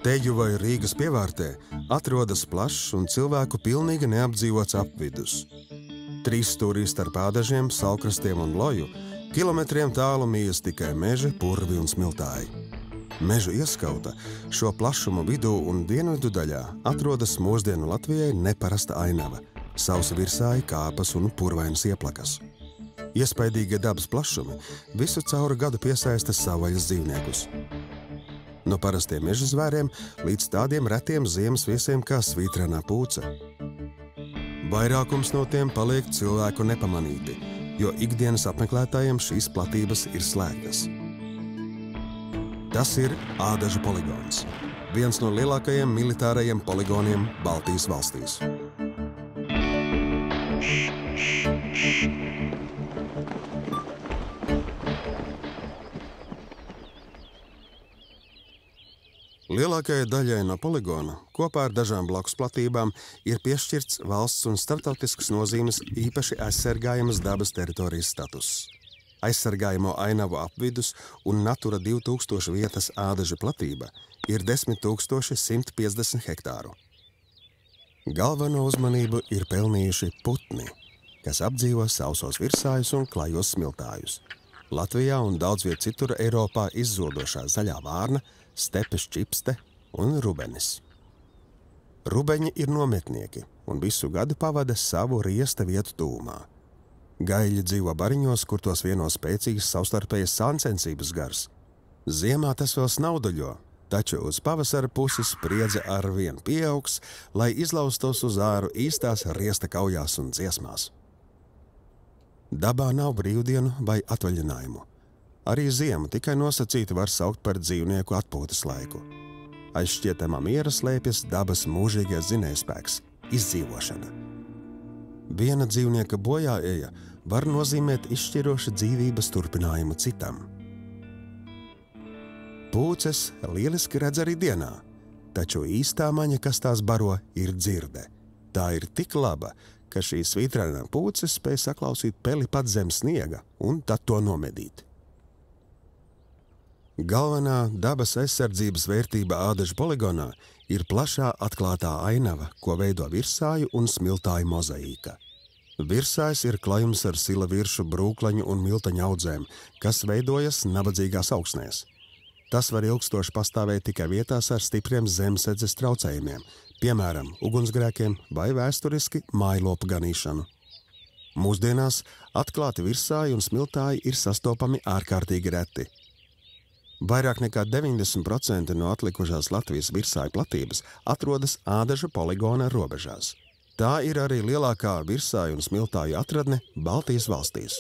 Teju vai Rīgas pievārtē atrodas plašs un cilvēku pilnīgi neapdzīvots apvidus. 3 stūrī starp ādažiem, Saulkrastiem un Loju kilometriem tālu mijas tikai meži, purvi un smiltāji. Mežu ieskauta šo plašumu vidū un dienvidu daļā atrodas mūsdienu Latvijai neparasta ainava, sausi virsāji, kāpas un purvainas ieplakas. Iespaidīgie dabas plašumi visu cauru gadu piesaista savvaļas dzīvniekus. No parastiem meža zvēriem līdz tādiem retiem ziemas viesiem kā svītrenā pūce. Vairākums no tiem paliek cilvēku nepamanīti, jo ikdienas apmeklētājiem šīs platības ir slēgtas. Tas ir Ādažu poligons, viens no lielākajiem militārajiem poligoniem Baltijas valstīs. Lielākajai daļai no poligona, kopā ar dažām blakus platībām, ir piešķirts valsts un starptautiskas nozīmes īpaši aizsargājamas dabas teritorijas status. Aizsargājamo ainavu apvidus un Natura 2000 vietas Ādažu platība ir 10,150 hektāru. Galveno uzmanību ir pelnījuši putni, kas apdzīvo sausos virsājus un klajos smiltājus. Latvijā un daudz viet citur Eiropā izzodošā zaļā vārna, stepes čipste un rubenis. Rubeņi ir nometnieki un visu gadu pavada savu riesta vietu tūmā. Gaļi dzīvo bariņos, kur tos vieno spēcīgas savstarpējas sāncensības gars. Ziemā tas vēl snaudaļo, taču uz pavasara pusi spriedze arvien pieaugs, lai izlaustos uz āru īstās riesta kaujās un dziesmās. Dabā nav brīvdienu vai atvaļinājumu. Arī ziemu tikai nosacīti var saukt par dzīvnieku atpūtas laiku. Aiz šķietamā miera slēpjas dabas mūžīgais zinējspēks – izdzīvošana. Viena dzīvnieka bojāeja var nozīmēt izšķirošu dzīvības turpinājumu citam. Pūces lieliski redz arī dienā, taču īstā maņa, kas tās baro, ir dzirde. Tā ir tik laba, ka šī svītrēnā pūce spēj saklausīt peli pat zem sniega un tad to nomedīt. Galvenā dabas aizsardzības vērtība Ādažu poligonā ir plašā atklātā ainava, ko veido virsāju un smiltāju mozaīka. Virsājs ir klajums ar sila viršu brūklaņu un miltaņu audzēm, kas veidojas nabadzīgās augsnēs. Tas var ilgstoši pastāvēt tikai vietās ar stipriem zemesēdzes traucējumiem, piemēram, ugunsgrēkiem vai vēsturiski mājlopu ganīšanu. Mūsdienās atklāti virsāji un smiltāji ir sastopami ārkārtīgi reti. Vairāk nekā 90% no atlikušās Latvijas virsāju platības atrodas Ādažu poligona robežās. Tā ir arī lielākā virsāju un smiltāju atradne Baltijas valstīs.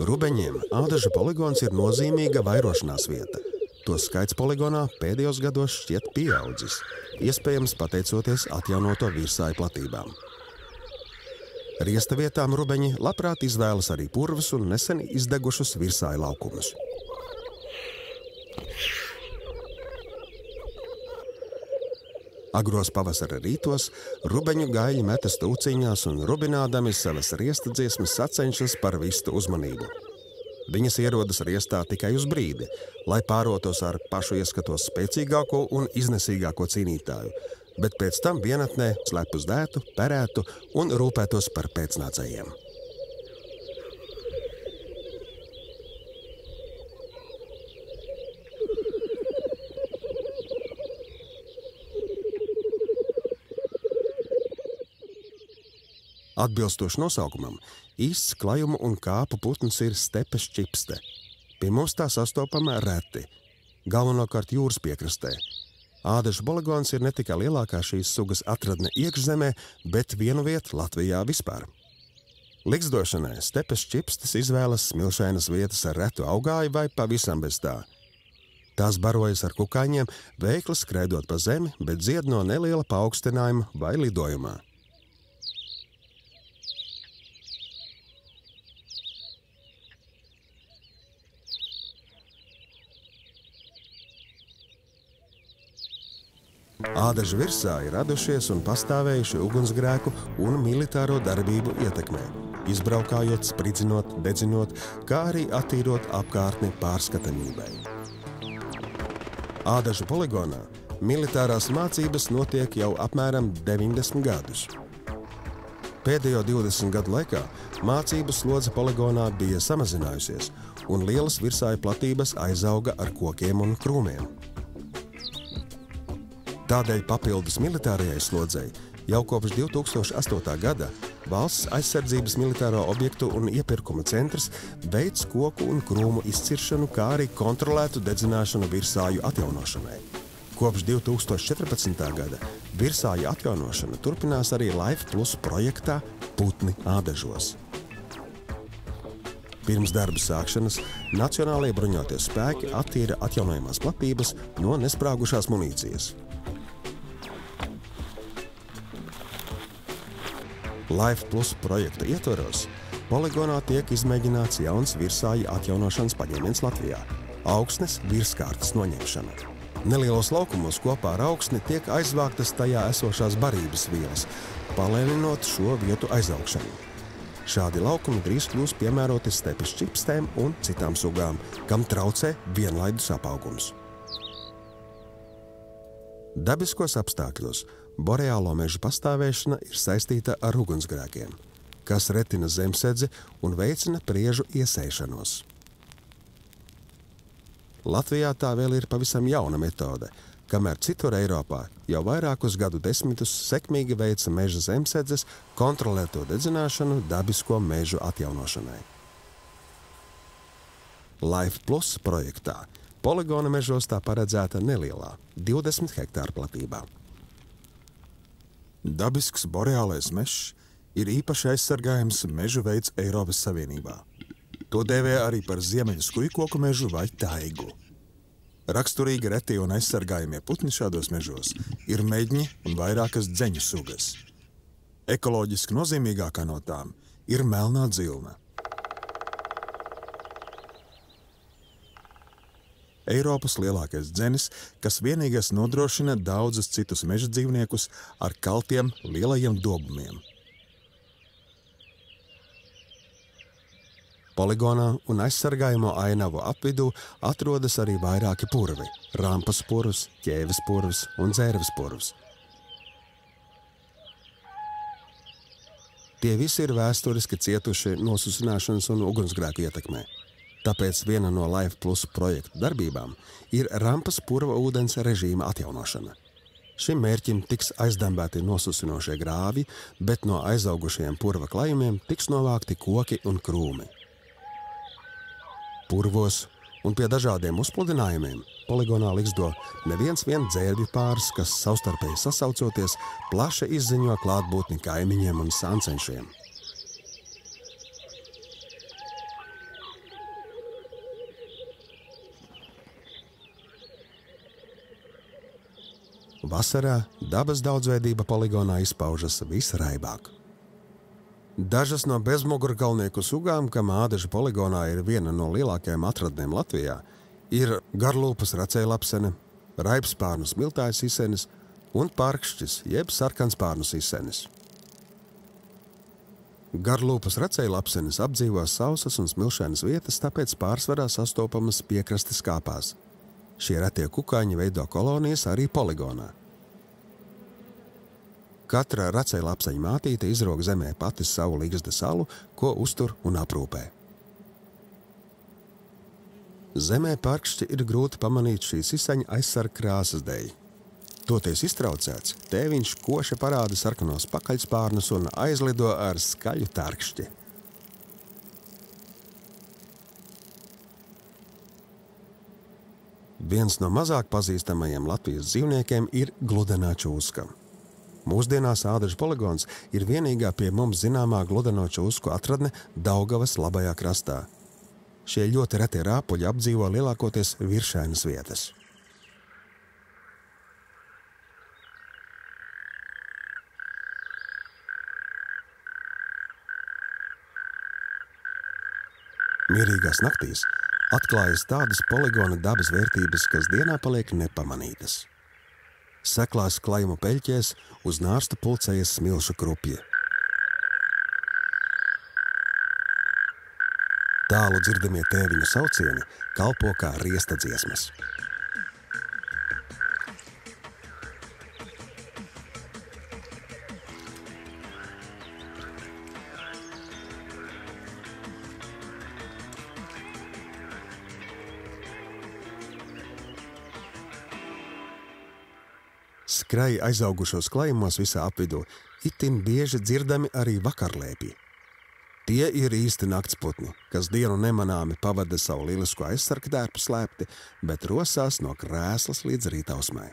Rubeņiem Ādažu poligons ir nozīmīga vairošanās vieta. To skaits poligonā pēdējos gados šķiet pieaudzis, iespējams pateicoties atjaunoto virsāju platībām. Riesta vietām rubeņi labprāt izvēlas arī purvus un nesen izdegušus virsāju laukumus. Agros pavasara rītos rubeņu gaļi metas tūciņās un rubinādami savas riesta dziesmas sacenšas par vistu uzmanību. Viņas ierodas riestā tikai uz brīdi, lai pārotos ar pašu ieskatos spēcīgāko un iznesīgāko cīnītāju, bet pēc tam vienatnē slepus dētu, perētu un rūpētos par pēcnācējiem. Atbilstoši nosaukumam, īsts klajumu un kāpu putns ir stepes čipste. Pie mums tā sastopama reti, galvenokārt jūras piekrastē. Ādažu poligons ir ne tikai lielākā šīs sugas atradne iekšzemē, bet vienu vietu Latvijā vispār. Liksdošanai stepes čipstes izvēlas smilšainas vietas ar retu augāju vai pavisam bez tā. Tās barojas ar kukaiņiem, veikli skraidot pa zemi, bet dzied no neliela paaugstinājuma vai lidojumā. Ādažu virsāji radušies un pastāvējuši ugunsgrēku un militāro darbību ietekmē, izbraukājot, spridzinot, dedzinot, kā arī attīrot apkārtni pārskatāmībai. Ādažu poligonā militārās mācības notiek jau apmēram 90 gadus. Pēdējo 20 gadu laikā mācību slodze poligonā bija samazinājusies, un lielas virsāju platības aizauga ar kokiem un krūmiem. Tādēļ papildus militārajai slodzei jau kopš 2008. gada Valsts aizsardzības militāro objektu un iepirkuma centrs veic koku un krūmu izciršanu, kā arī kontrolētu dedzināšanu virsāju atjaunošanai. Kopš 2014. gada virsāju atjaunošana turpinās arī Life Plus projektā Putni Ādažos. Pirms darba sākšanas Nacionālajie bruņotie spēki attīra atjaunojamās platības no nesprāgušās munīcijas. Life Plus projekta ietvaros poligonā tiek izmēģināts jauns virsāju atjaunošanas paņēmiens Latvijā – augsnes virskārtas noņemšana. Nelielos laukumos kopā ar augsni tiek aizvāktas tajā esošās barības vielas, palēninot šo vietu aizaugšanu. Šādi laukumi drīz kļūs piemēroti stepes čipstēm un citām sugām, kam traucē vienlaidus apaugums. Dabiskos apstākļos boreālo mežu pastāvēšana ir saistīta ar ugunsgrēkiem, kas retina zemsedzi un veicina priežu iesēšanos. Latvijā tā vēl ir pavisam jauna metode, kamēr citur Eiropā jau vairākus gadu desmitus sekmīgi veica meža zemsedzes kontrolēto dedzināšanu dabisko mežu atjaunošanai. Life Plus projektā poligona mežos tā paredzēta nelielā, 20 hektāru platībā. Dabisks boreālais mežs ir īpaši aizsargājams mežu veids Eiropas Savienībā. To dēvē arī par ziemeļu skujkoku mežu vai taigu. Raksturīgi retie un aizsargājamie putni šādos mežos ir meģņi un vairākas dzeņu sugas. Ekoloģiski nozīmīgākā no tām ir melnā dzilna. Eiropas lielākais dzenis, kas vienīgais nodrošina daudzus citus meža dzīvniekus ar kaltiem lielajiem dobumiem. Poligonā un aizsargājamo ainavu apvidū atrodas arī vairāki purvi – rampas purvs, ķēves purvs un dzērves purvs. Tie visi ir vēsturiski cietuši nosusināšanas un ugunsgrēku ietekmē. Tāpēc viena no Life Plus projekta darbībām ir rampas purva ūdens režīma atjaunošana. Šim mērķim tiks aizdambēti nosusinošie grāvi, bet no aizaugušajiem purva klājumiem tiks novākti koki un krūmi. Purvos un pie dažādiem uzpludinājumiem poligonā ligzdo neviens vien dzērvju pāris, kas savstarpēji sasaucoties plaši izziņo klātbūtni kaimiņiem un sancenšiem. Vasarā dabas daudzveidība poligonā izpaužas visraibāk. Dažas no bezmugurkalnieku sugām, kam Ādažu poligonā ir viena no lielākajām atradnēm Latvijā, ir garlūpas racējlapsene, raibspārnu smiltājs isenis un parkšķis, jeb sarkanspārnus isenis. Garlūpas racējlapsenis apdzīvo sausas un smilšainas vietas, tāpēc pārsvarā sastopamas piekrastes kāpās. Šie retie kukaiņi veido kolonijas arī poligonā. Katra racējlapseņa mātīte izrok zemē pati savu ligzda salu, ko uztur un aprūpē. Zemē parkšķi ir grūti pamanīt šīs iseņa aizsarga krāsas dēļ. Toties iztraucēts, tēviņš koši parāda sarkanos pakaļspārnus un aizlido ar skaļu tarkšķi. Viens no mazāk pazīstamajiem Latvijas dzīvniekiem ir gludenā čūska. Mūsdienās Ādažu poligons ir vienīgā pie mums zināmā gludeno čūsku atradne Daugavas labajā krastā. Šie ļoti retie rāpuļi apdzīvo lielākoties viršainas vietas. Mierīgās naktīs atklājas tādas poligona dabas vērtības, kas dienā paliek nepamanītas. Seklās klajumu peļķēs uz nārsta pulcējas smilšu krupji. Tālu dzirdamie tēviņu saucieni kalpo kā riesta dziesmas. skrēj aizaugušos klājumos visā apvidū, itin bieži dzirdami arī vakarlēpji. Tie ir īsti naktsputni, kas dienu nemanāmi pavada savu lielisko aizsargtērpu slēpti, bet rosās no krēslas līdz rītausmai.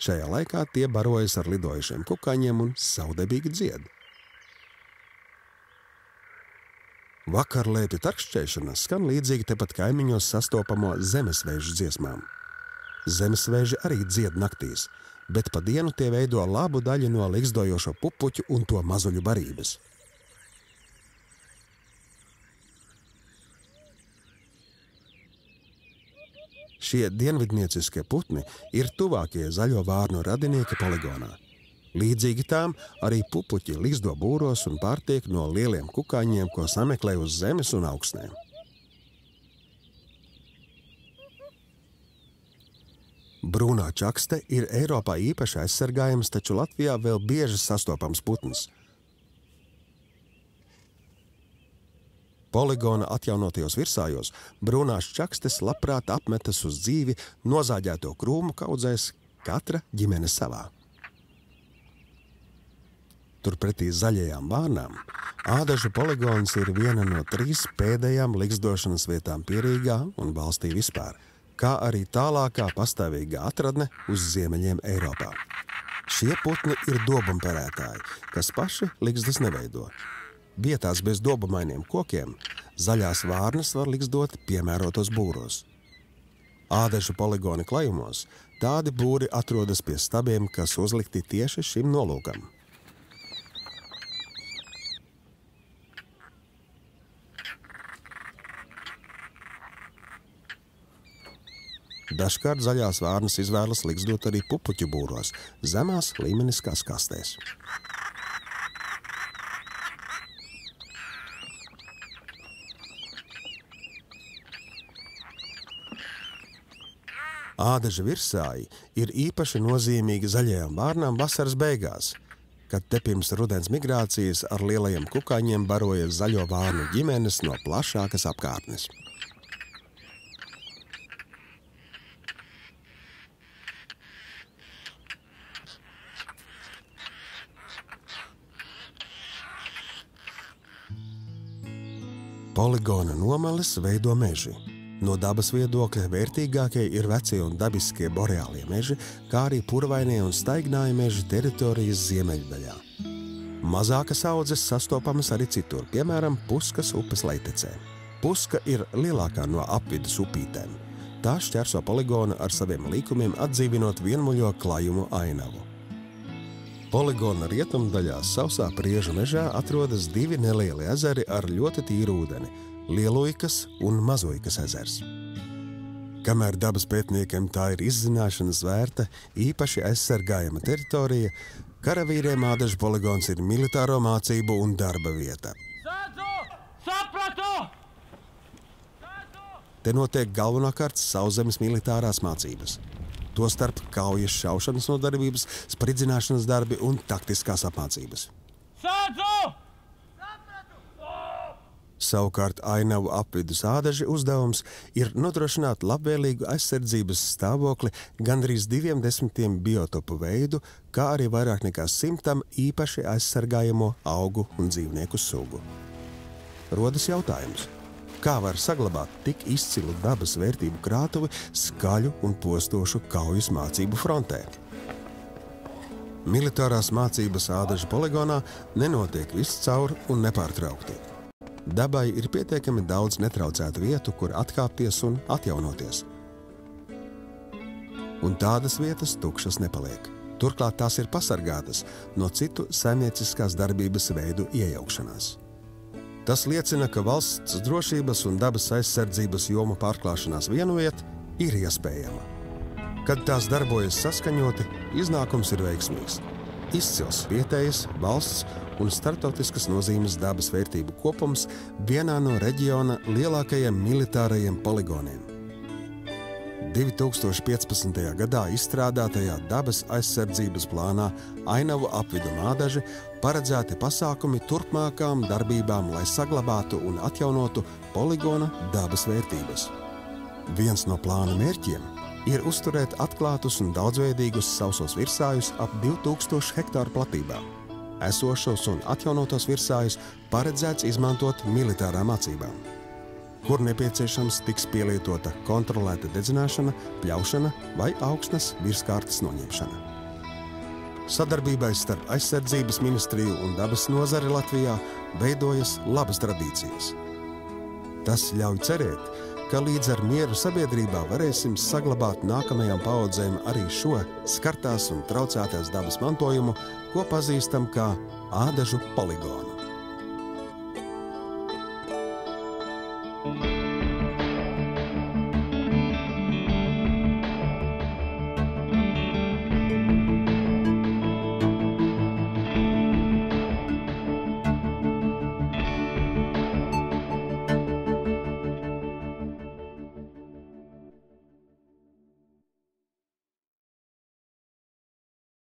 Šajā laikā tie barojas ar lidojušiem kukaiņiem un saudebīgi dzied. Vakarlēpju tarkšķēšana skan līdzīgi tepat kaimiņos sastopamo zemesvēžu dziesmām. Zemesvēži arī dzied naktīs, bet pa dienu tie veido labu daļu no ligzdojošo pupuķu un to mazuļu barības. Šie dienvidnieciskie putni ir tuvākie zaļo vārnu radinieki poligonā. Līdzīgi tām arī pupuķi ligzdo būros un pārtiek no lieliem kukaiņiem, ko sameklē uz zemes un augsnēm. Brūnā čakste ir Eiropā īpaši aizsargājams, taču Latvijā vēl bieži sastopams putns. Poligona atjaunotajos virsājos brūnās čakstes labprāt apmetas uz dzīvi nozāģēto krūmu kaudzēs, katra ģimene savā. Turpretī zaļajām vārnām ādažu poligons ir viena no 3 pēdējām ligzdošanas vietām Pierīgā un valstī vispār, kā arī tālākā pastāvīgā atradne uz ziemeļiem Eiropā. Šie putni ir dobumperētāji, kas paši ligzdas neveido. Vietās bez dobumainiem kokiem zaļās vārnas var ligzdot piemērotos būros. Ādažu poligona klajumos tādi būri atrodas pie stabiem, kas uzlikti tieši šim nolūkam. Dažkārt zaļās vārnas izvēlas ligzdot arī pupuķu būros, zemās līmeniskās kastēs. Ādaža virsāji ir īpaši nozīmīgi zaļajām vārnām vasaras beigās, kad te pirms rudens migrācijas ar lielajiem kukaiņiem barojas zaļo vārnu ģimenes no plašākas apkārtnes. Poligona nomales veido meži. No dabas viedokļa vērtīgākie ir vecie un dabiskie boreālie meži, kā arī purvainie un staignāji meži teritorijas ziemeļdaļā. Mazākas audzes sastopamas arī citur, piemēram, Puskas upes leitecē. Puska ir lielākā no apvidus upītēm. Tā šķērso poligonu ar saviem līkumiem atdzīvinot vienmuļo klajumu ainavu. Poligona rietumdaļā sausā Priežu mežā atrodas 2 nelieli ezeri ar ļoti tīru ūdeni – Lielujkas un Mazujkas ezers. Kamēr dabas pētniekiem tā ir izzināšanas vērta, īpaši aizsargājama teritorija, karavīriem ādažu poligons ir militāro mācību un darba vieta. Te notiek galvenokārt sauszemes militārās mācības. Tostarp kaujas šaušanas nodarbības, spridzināšanas darbi un taktiskās apmācības. Savukārt ainavu apvidus ādaži uzdevums ir nodrošināt labvēlīgu aizsardzības stāvokli gandrīz 210 biotopu veidu, kā arī vairāk nekā 100 īpaši aizsargājamo augu un dzīvnieku sugu. Rodas jautājums. Kā var saglabāt tik izcilu dabas vērtību krātuvi skaļu un postošu kaujas mācību frontē? Militārās mācības ādažu poligonā nenotiek viscaur un nepārtraukti. Dabai ir pietiekami daudz netraucētu vietu, kur atkāpties un atjaunoties. Un tādas vietas tukšas nepaliek. Turklāt tās ir pasargātas no citu saimnieciskās darbības veidu iejaukšanās. Tas liecina, ka valsts drošības un dabas aizsardzības jomu pārklāšanās vienviet ir iespējama. Kad tās darbojas saskaņoti, iznākums ir veiksmīgs. Izcils vietējas, valsts un starptautiskas nozīmes dabas vērtību kopums vienā no reģiona lielākajiem militārajiem poligoniem. 2015. gadā izstrādātajā dabas aizsardzības plānā Ainavu apvidu un Ādaži paredzēti pasākumi turpmākām darbībām, lai saglabātu un atjaunotu poligona dabas vērtības. Viens no plāna mērķiem ir uzturēt atklātus un daudzveidīgus sausos virsājus ap 2000 hektāru platībā. Esošos un atjaunotos virsājus paredzēts izmantot militārām mācībām, kur nepieciešams tiks pielietota kontrolēta dedzināšana, pļaušana vai augsnes virskārtas noņemšana. Sadarbībai starp aizsardzības ministriju un dabas nozari Latvijā veidojas labas tradīcijas. Tas ļauj cerēt, ka līdz ar mieru sabiedrībā varēsim saglabāt nākamajām paaudzēm arī šo skartās un traucētās dabas mantojumu, ko pazīstam kā Ādažu poligonu.